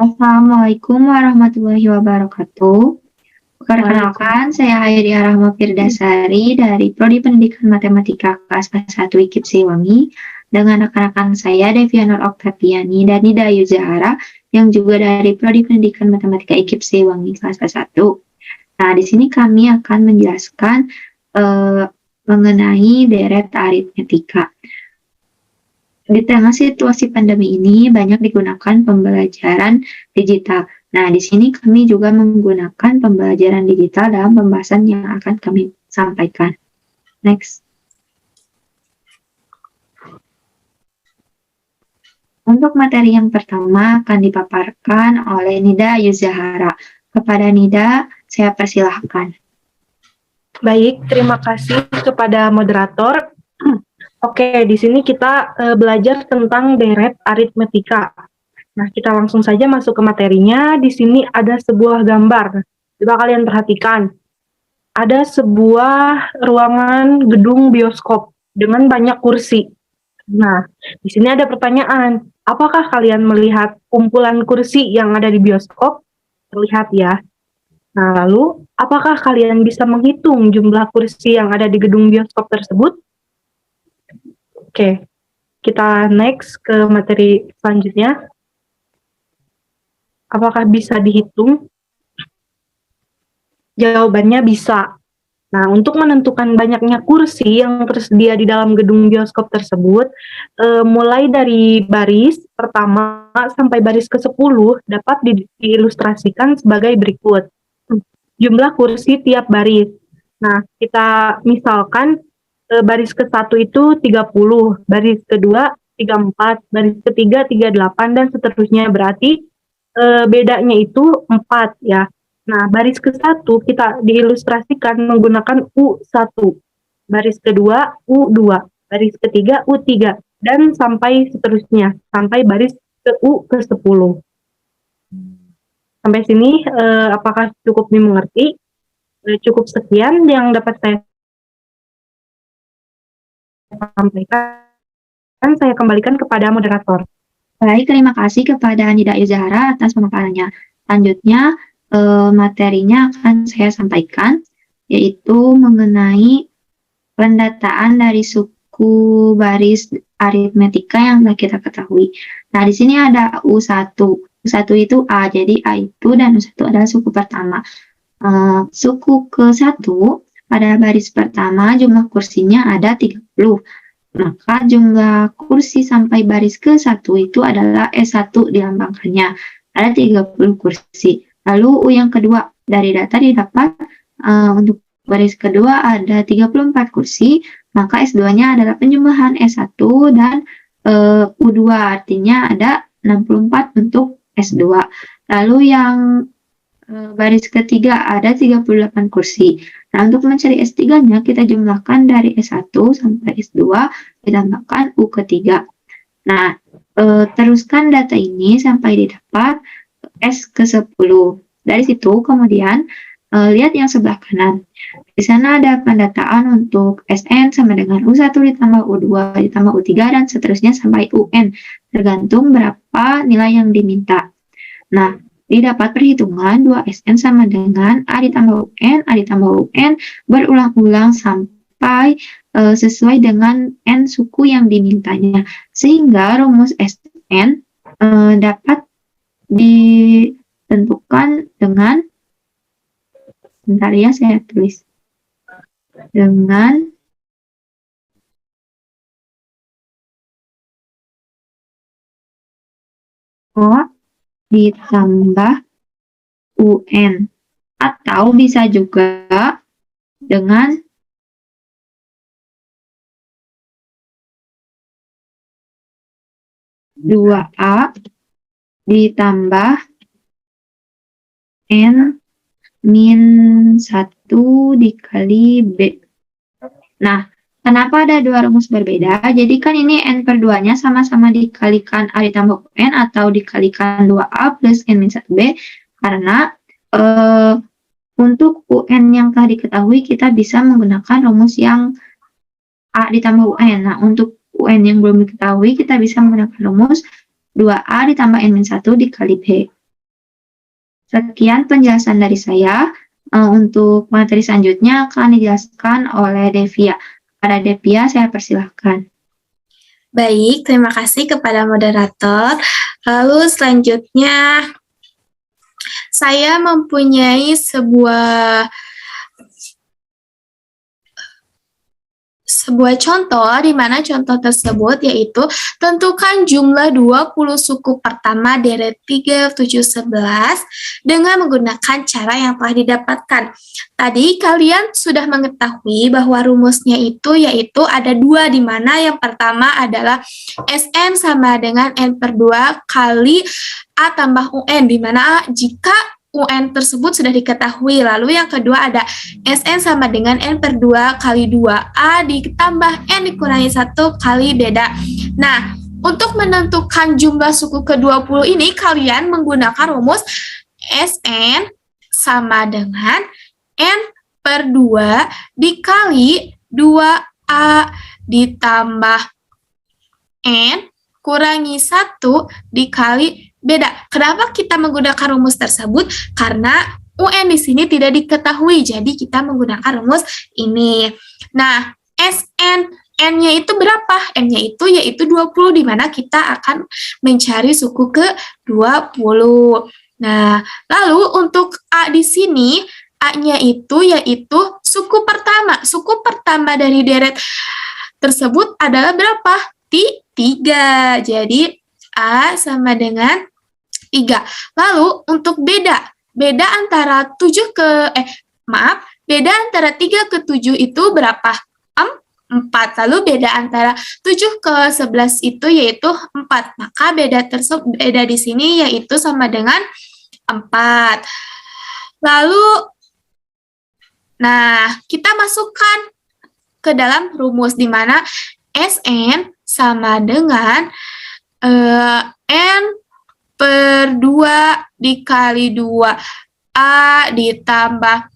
Assalamualaikum warahmatullahi wabarakatuh. Perkenalkan, saya Hayriah Rahma Firdasari dari Prodi Pendidikan Matematika kelas 1 IKIP Siliwangi dengan rekan-rekan saya Devianur Oktaviani dan Nida Ayu Zahara yang juga dari Prodi Pendidikan Matematika IKIP Siliwangi kelas 1. Nah, di sini kami akan menjelaskan mengenai deret aritmetika. Di tengah situasi pandemi ini banyak digunakan pembelajaran digital. Nah, di sini kami juga menggunakan pembelajaran digital dalam pembahasan yang akan kami sampaikan. Next. Untuk materi yang pertama akan dipaparkan oleh Nida Ayu Zahara. Kepada Nida, saya persilahkan. Baik, terima kasih kepada moderator. Oke, di sini kita belajar tentang deret aritmetika. Nah, kita langsung saja masuk ke materinya. Di sini ada sebuah gambar. Coba kalian perhatikan. Ada sebuah ruangan gedung bioskop dengan banyak kursi. Nah, di sini ada pertanyaan. Apakah kalian melihat kumpulan kursi yang ada di bioskop? Terlihat ya. Nah, lalu apakah kalian bisa menghitung jumlah kursi yang ada di gedung bioskop tersebut? Oke, kita next ke materi selanjutnya. Apakah bisa dihitung? Jawabannya bisa. Nah, untuk menentukan banyaknya kursi yang tersedia di dalam gedung bioskop tersebut, mulai dari baris pertama sampai baris ke-10 dapat diilustrasikan sebagai berikut. Jumlah kursi tiap baris. Nah, kita misalkan baris ke-1 itu 30, baris kedua 34, baris ketiga 38, dan seterusnya. Berarti bedanya itu 4 ya. Nah, baris ke-1 kita diilustrasikan menggunakan U1, baris kedua U2, baris ketiga U3, dan sampai seterusnya, sampai baris ke U ke-10. Sampai sini apakah cukup dimengerti? Cukup sekian yang dapat saya sampaikan. Saya kembalikan kepada moderator. Baik, terima kasih kepada Nida Ayu Zahara atas pemaparannya. Selanjutnya, materinya akan saya sampaikan, yaitu mengenai pendataan dari suku baris aritmetika yang telah kita ketahui. Nah, di sini ada U1. U1 itu A, jadi A itu dan U1 adalah suku pertama. Suku ke-1, pada baris pertama jumlah kursinya ada 30. Maka jumlah kursi sampai baris ke-1 itu adalah S1 dilambangkannya. Ada 30 kursi. Lalu U yang kedua, dari data didapat untuk baris kedua ada 34 kursi, maka S2-nya adalah penjumlahan S1 dan U2, artinya ada 64 untuk S2. Lalu yang baris ketiga ada 38 kursi. Nah, untuk mencari S3-nya kita jumlahkan dari S1 sampai S2 ditambahkan U ketiga. Nah, teruskan data ini sampai didapat S ke-10. Dari situ kemudian lihat yang sebelah kanan. Di sana ada pendataan untuk Sn sama dengan U1 ditambah U2 ditambah U3 dan seterusnya sampai UN, tergantung berapa nilai yang diminta. Nah, didapat perhitungan 2Sn sama dengan A ditambah UN, A ditambah UN, berulang-ulang sampai sesuai dengan N suku yang dimintanya. Sehingga rumus Sn dapat ditentukan dengan, bentar ya saya tulis, dengan O ditambah UN, atau bisa juga dengan dua A ditambah N min 1 dikali B. Nah, kenapa ada dua rumus berbeda? Jadi kan ini N per 2-nya sama-sama dikalikan A ditambah UN atau dikalikan 2A plus N min 1B, karena untuk UN yang telah diketahui kita bisa menggunakan rumus yang A ditambah UN. Nah, untuk UN yang belum diketahui kita bisa menggunakan rumus 2A ditambah N min 1 dikali B. Sekian penjelasan dari saya. Untuk materi selanjutnya akan dijelaskan oleh Devia. Pada Devia, saya persilahkan. Baik, terima kasih kepada moderator. Lalu selanjutnya, saya mempunyai sebuah contoh, di mana contoh tersebut yaitu tentukan jumlah 20 suku pertama deret 3, 7, 11 dengan menggunakan cara yang telah didapatkan. Tadi kalian sudah mengetahui bahwa rumusnya itu yaitu ada dua, di mana yang pertama adalah SN sama dengan N/2 kali A tambah UN, di mana jika UN tersebut sudah diketahui. Lalu yang kedua ada SN sama dengan N/2 kali 2A ditambah N dikurangi 1 kali beda. Nah, untuk menentukan jumlah suku ke-20 ini, kalian menggunakan rumus SN sama dengan N/2 dikali 2A ditambah N kurangi 1 dikali beda. Kenapa kita menggunakan rumus tersebut? Karena UN di sini tidak diketahui, jadi kita menggunakan rumus ini. Nah, SN, N-nya itu berapa? N-nya itu yaitu 20, di mana kita akan mencari suku ke-20. Nah, lalu untuk A di sini, A-nya itu yaitu suku pertama. Suku pertama dari deret tersebut adalah berapa? 3. Jadi, A sama dengan 3. Lalu untuk beda antara 3 ke 7 itu berapa? 4. Lalu beda antara 7 ke 11 itu yaitu 4. Maka beda di sini yaitu sama dengan 4. Lalu, nah, kita masukkan ke dalam rumus, di mana SN sama dengan N/2 dikali 2A ditambah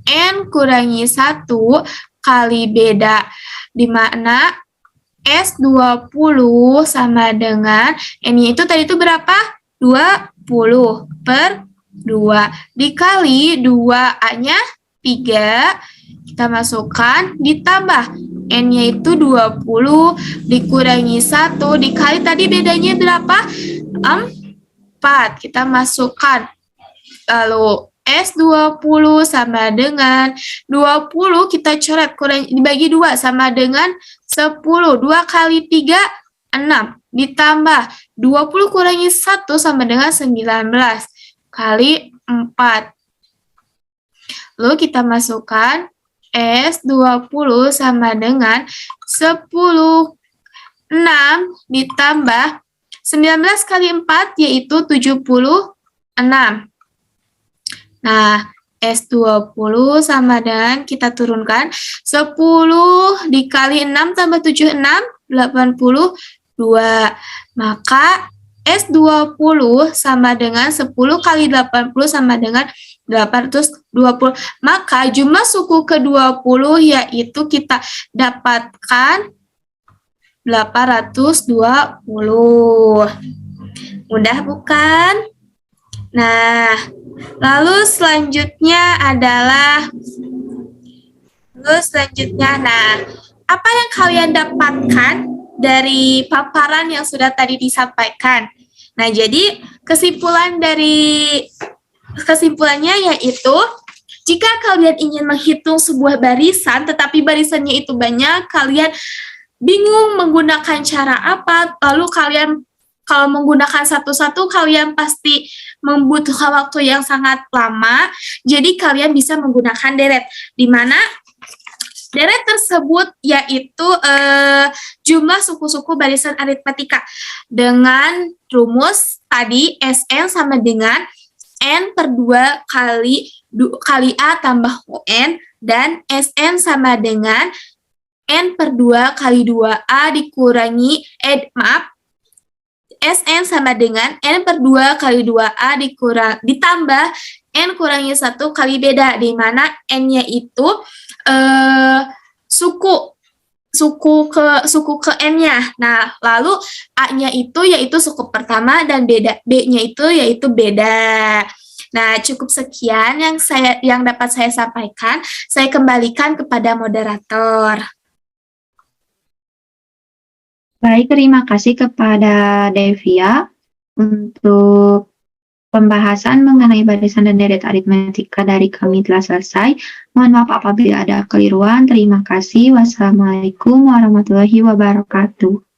N kurangi 1 kali beda, di mana S20 sama dengan N-nya itu tadi itu berapa? 20 per 2 dikali 2A-nya 3, kita masukkan ditambah N-nya itu 20 dikurangi 1 dikali tadi bedanya berapa? 4. Kita masukkan. Lalu S20 sama dengan 20 kita coret dibagi 2 sama dengan 10. 2 kali 3 6 ditambah 20 kurangi 1 sama dengan 19 kali 4. Lalu kita masukkan S20 sama dengan 10, 6 ditambah 19 kali 4 yaitu 76. Nah, S20 sama dengan kita turunkan 10 dikali 6 tambah 7, 6, 82. Maka S20 sama dengan 10 kali 80 sama dengan 820. Maka jumlah suku ke-20 yaitu kita dapatkan 820. Mudah bukan? Nah, lalu selanjutnya adalah apa yang kalian dapatkan dari paparan yang sudah tadi disampaikan? Nah, jadi kesimpulannya yaitu jika kalian ingin menghitung sebuah barisan tetapi barisannya itu banyak, kalian bingung menggunakan cara apa, lalu kalian kalau menggunakan satu-satu kalian pasti membutuhkan waktu yang sangat lama, jadi kalian bisa menggunakan deret, di mana deret tersebut yaitu jumlah suku-suku barisan aritmetika dengan rumus tadi SN sama dengan N/2 kali A tambah UN, dan SN sama dengan N/2 kali 2A dikurangi SN sama dengan N/2 kali 2A ditambah N kurangi 1 kali beda, di mana N-nya itu suku ke N-nya. Nah, lalu A-nya itu yaitu suku pertama dan B-nya itu yaitu beda. Nah, cukup sekian yang dapat saya sampaikan. Saya kembalikan kepada moderator. Baik, terima kasih kepada Devia untuk pembahasan mengenai barisan dan deret aritmetika dari kami telah selesai. Mohon maaf apabila ada keliruan. Terima kasih. Wassalamualaikum warahmatullahi wabarakatuh.